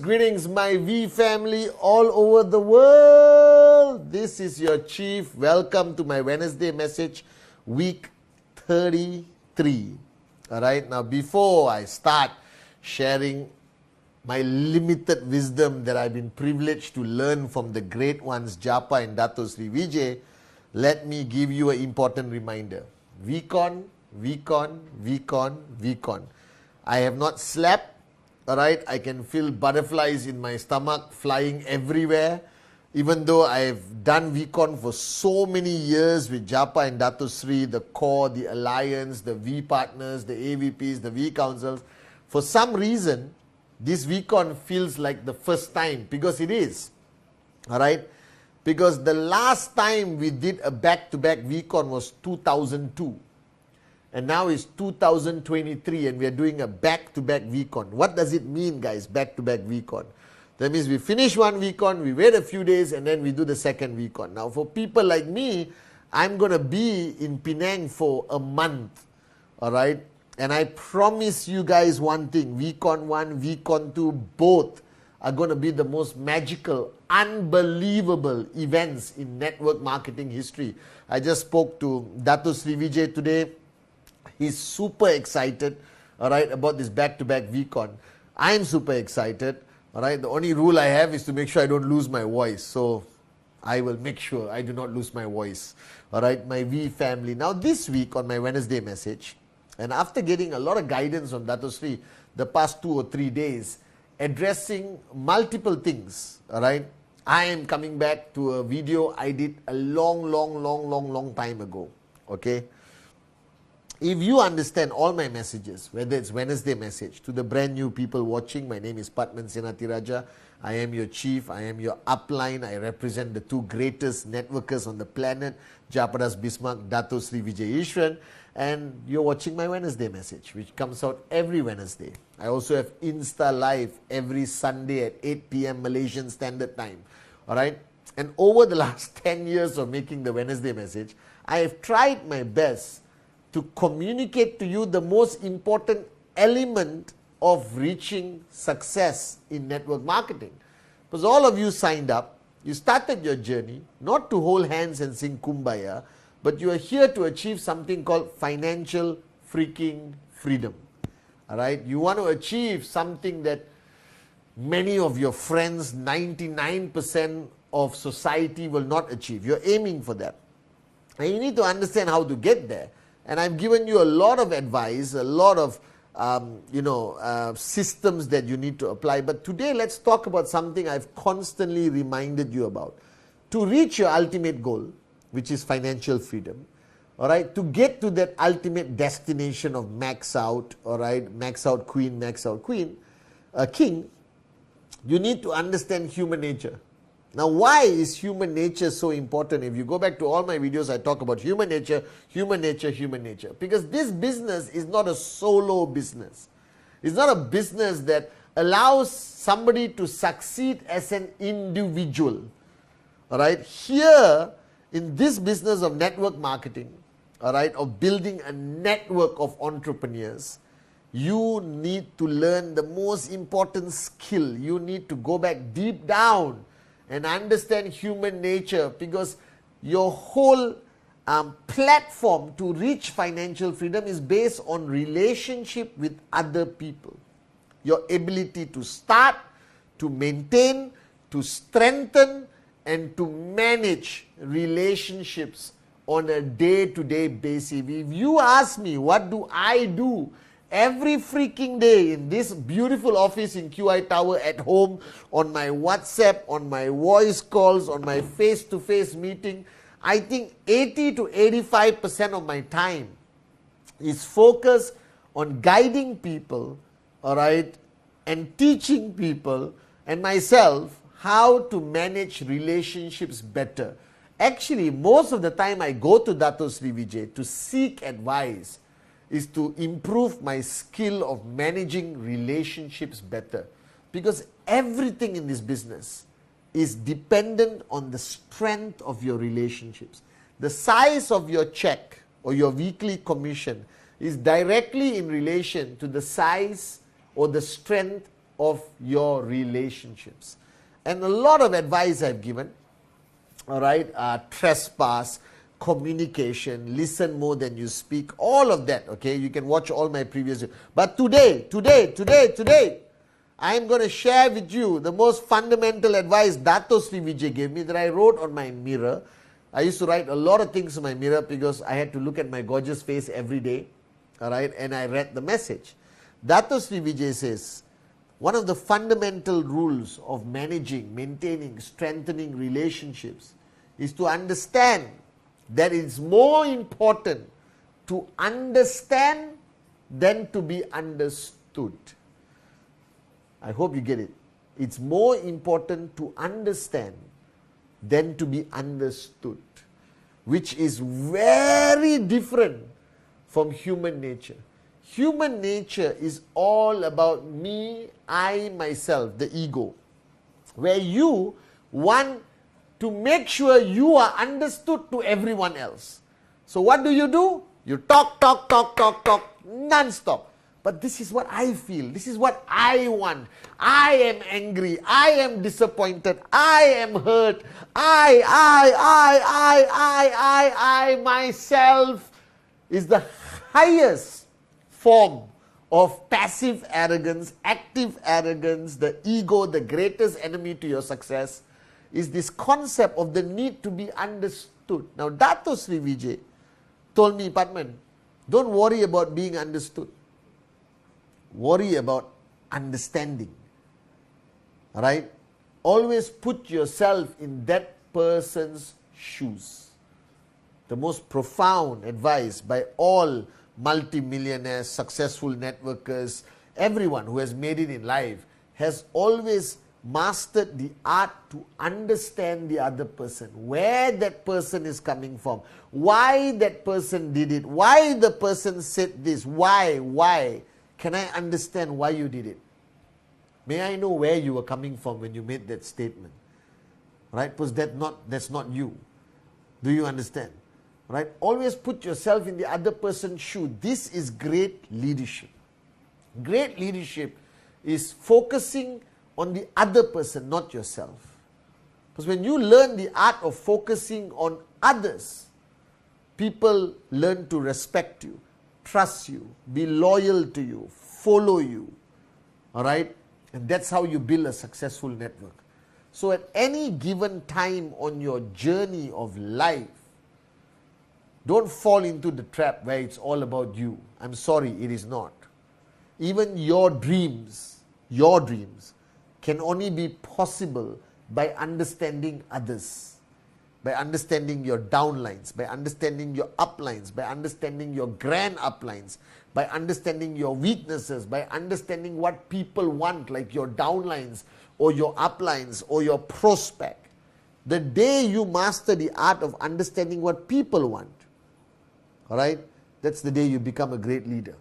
Greetings, my V family all over the world. This is your Chief. Welcome to my Wednesday message, week 33. Alright, now before I start sharing my limited wisdom that I've been privileged to learn from the great ones, Japa and Dato Sri Vijay, let me give you an important reminder. Vcon. I have not slept. Alright, I can feel butterflies in my stomach flying everywhere. Even though I've done VCon for so many years with Japa and Dato Sri, the core, the alliance, the V partners, the AVPs, the V councils, for some reason, this VCon feels like the first time, because it is. Alright, because the last time we did a back-to-back VCon was 2002. And now it's 2023 and we are doing a back-to-back VCon. What does it mean, guys, back-to-back VCon? That means we finish one VCon, we wait a few days, and then we do the second VCon. Now, for people like me, I'm going to be in Penang for a month, all right? And I promise you guys one thing, VCon 1, VCon 2, both are going to be the most magical, unbelievable events in network marketing history. I just spoke to Dato Sri Vijay today. He's super excited, all right, about this back-to-back VCon. I'm super excited, all right. The only rule I have is to make sure I don't lose my voice. So I will make sure I do not lose my voice, all right, my V family. Now this week on my Wednesday message, and after getting a lot of guidance from Dato Sri the past 2 or 3 days, addressing multiple things, all right, I am coming back to a video I did a long time ago, okay. If you understand all my messages, whether it's Wednesday message, to the brand new people watching, my name is Pathman Senathirajah. I am your chief, I am your upline, I represent the two greatest networkers on the planet, Japadas Bismarck, Dato Sri Vijay Ishwan, and you're watching my Wednesday message, which comes out every Wednesday. I also have Insta Live every Sunday at 8 p.m. Malaysian Standard Time. Alright? And over the last 10 years of making the Wednesday message, I have tried my best to communicate to you the most important element of reaching success in network marketing. Because all of you signed up, you started your journey, not to hold hands and sing Kumbaya, but you are here to achieve something called financial freaking freedom. Alright, you want to achieve something that many of your friends, 99% of society will not achieve. You're aiming for that. And you need to understand how to get there. And I've given you a lot of advice, a lot of systems that you need to apply. But today, let's talk about something I've constantly reminded you about. To reach your ultimate goal, which is financial freedom, all right, to get to that ultimate destination of max out, all right, max out queen, king, you need to understand human nature. Now, why is human nature so important? If you go back to all my videos, I talk about human nature. Because this business is not a solo business. It's not a business that allows somebody to succeed as an individual. All right, here in this business of network marketing, all right, of building a network of entrepreneurs, you need to learn the most important skill. You need to go back deep down and understand human nature, because your whole platform to reach financial freedom is based on relationship with other people. Your ability to start, to maintain, to strengthen, and to manage relationships on a day-to-day basis. If you ask me, what do I do every freaking day in this beautiful office in QI Tower, at home, on my WhatsApp, on my voice calls, on my face-to-face meeting, I think 80 to 85% of my time is focused on guiding people, all right, and teaching people and myself how to manage relationships better. Actually, most of the time I go to Dato Sri Vijay to seek advice is to improve my skill of managing relationships better. Because everything in this business is dependent on the strength of your relationships. The size of your check or your weekly commission is directly in relation to the size or the strength of your relationships. And a lot of advice I've given, all right, trespass, communication, listen more than you speak, all of that, okay, you can watch all my previous, but today, I am going to share with you the most fundamental advice Dato Sri Vijay gave me that I wrote on my mirror. I used to write a lot of things on my mirror because I had to look at my gorgeous face every day, all right, and I read the message. Dato Sri Vijay says, one of the fundamental rules of managing, maintaining, strengthening relationships is to understand that it's more important to understand than to be understood. I hope you get it. It's more important to understand than to be understood, which is very different from human nature. Human nature is all about me, I, myself, the ego, where you want to make sure you are understood to everyone else. So what do? You talk non-stop. But this is what I feel. This is what I want. I am angry. I am disappointed. I am hurt. I myself is the highest form of passive arrogance, active arrogance. The ego, the greatest enemy to your success, is this concept of the need to be understood. Now, Dato Sri Vijay told me, Pathman, don't worry about being understood. Worry about understanding. Alright? Always put yourself in that person's shoes. The most profound advice by all multimillionaires, successful networkers, everyone who has made it in life has always mastered the art to understand the other person, where that person is coming from, why that person did it, why the person said this, why. Can I understand why you did it? May I know where you were coming from when you made that statement? Right? Because that's not you. Do you understand? Right? Always put yourself in the other person's shoe. This is great leadership. Great leadership is focusing on the other person, not yourself. Because when you learn the art of focusing on others, people learn to respect you, trust you, be loyal to you, follow you. All right? And that's how you build a successful network. So at any given time on your journey of life, don't fall into the trap where it's all about you. I'm sorry, it is not. Even your dreams can only be possible by understanding others, by understanding your downlines, by understanding your uplines, by understanding your grand uplines, by understanding your weaknesses, by understanding what people want, like your downlines or your uplines or your prospect. The day you master the art of understanding what people want, all right, that's the day you become a great leader.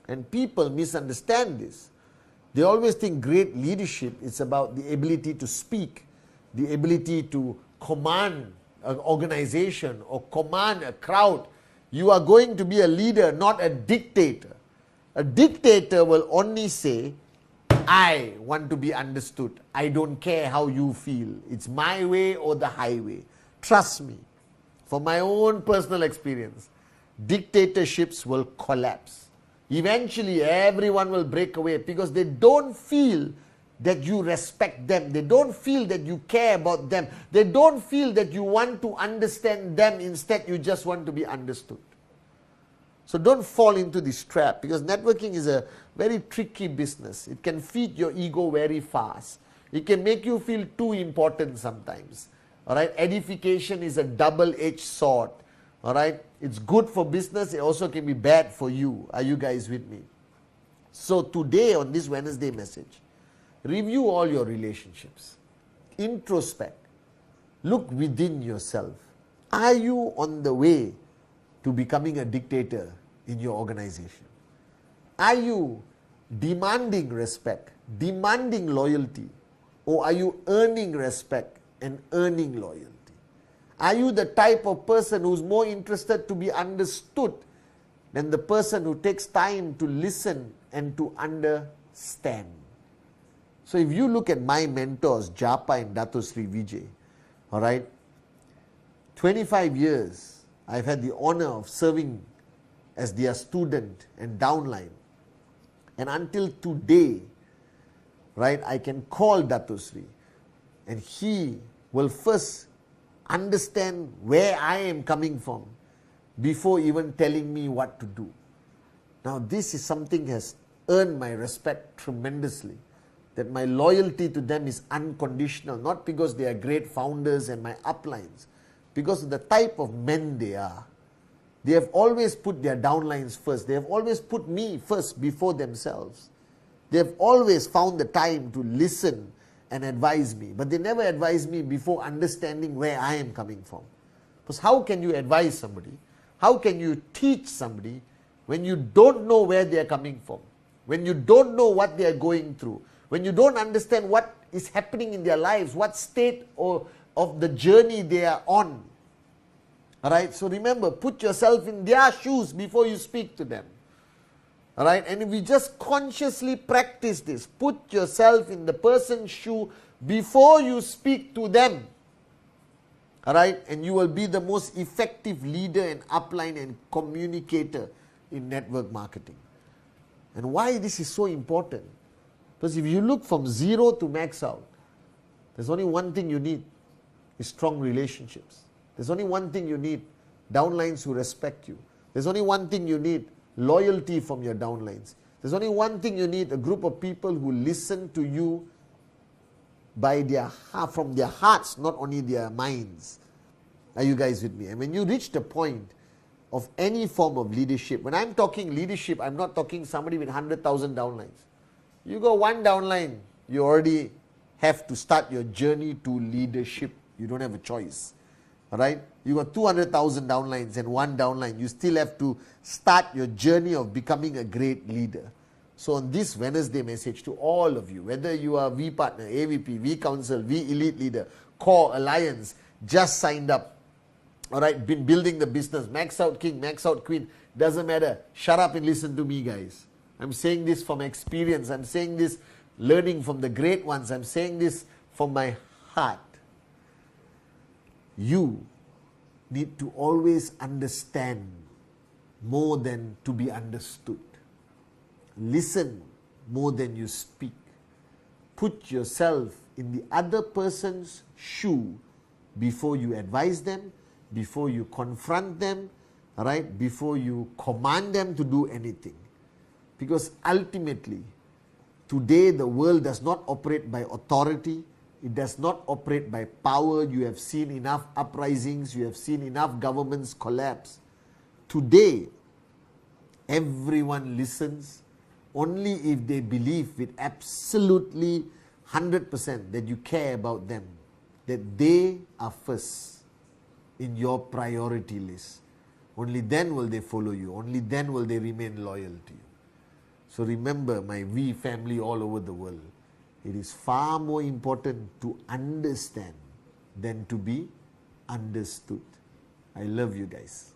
And people misunderstand this. They always think great leadership is about the ability to speak, the ability to command an organization or command a crowd. You are going to be a leader, not a dictator. A dictator will only say, I want to be understood. I don't care how you feel. It's my way or the highway. Trust me. From my own personal experience, dictatorships will collapse. Eventually, everyone will break away because they don't feel that you respect them. They don't feel that you care about them. They don't feel that you want to understand them. Instead, you just want to be understood. So don't fall into this trap, because networking is a very tricky business. It can feed your ego very fast. It can make you feel too important sometimes. All right, edification is a double-edged sword. All right, it's good for business, it also can be bad for you. Are you guys with me? So today on this Wednesday message, review all your relationships, introspect, look within yourself. Are you on the way to becoming a dictator in your organization? Are you demanding respect, demanding loyalty, or are you earning respect and earning loyalty? Are you the type of person who's more interested to be understood than the person who takes time to listen and to understand? So if you look at my mentors, Japa and Dato Sri Vijay, all right, 25 years I've had the honor of serving as their student and downline. And until today, right, I can call Dato Sri and he will first understand where I am coming from before even telling me what to do. Now this is something has earned my respect tremendously, that my loyalty to them is unconditional, not because they are great founders and my uplines, because of the type of men they are. They have always put their downlines first. They have always put me first before themselves. They have always found the time to listen and advise me, but they never advise me before understanding where I am coming from. Because how can you advise somebody? How can you teach somebody when you don't know where they are coming from? When you don't know what they are going through? When you don't understand what is happening in their lives, what state of the journey they are on? Alright, so remember, put yourself in their shoes before you speak to them. Alright, and if we just consciously practice this, put yourself in the person's shoe before you speak to them. Alright, and you will be the most effective leader and upline and communicator in network marketing. And why this is so important? Because if you look from zero to max out, there's only one thing you need, is strong relationships. There's only one thing you need, downlines who respect you. There's only one thing you need, loyalty from your downlines. There's only one thing you need, a group of people who listen to you by their heart, from their hearts, not only their minds. Are you guys with me? And when you reach the point of any form of leadership, when I'm talking leadership, I'm not talking somebody with 100,000 downlines. You go one downline, you already have to start your journey to leadership. You don't have a choice. Alright? You got 200,000 downlines and one downline. You still have to start your journey of becoming a great leader. So on this Wednesday message to all of you, whether you are V Partner, AVP, V Council, V Elite Leader, Core, Alliance, just signed up. Alright? Been building the business. Max out King, Max out Queen. Doesn't matter. Shut up and listen to me, guys. I'm saying this from experience. I'm saying this learning from the great ones. I'm saying this from my heart. You need to always understand more than to be understood. Listen more than you speak. Put yourself in the other person's shoe before you advise them, before you confront them, right? Before you command them to do anything. Because ultimately, today the world does not operate by authority. It does not operate by power. You have seen enough uprisings. You have seen enough governments collapse. Today, everyone listens only if they believe with absolutely 100% that you care about them, that they are first in your priority list. Only then will they follow you. Only then will they remain loyal to you. So remember, my V family all over the world, it is far more important to understand than to be understood. I love you guys.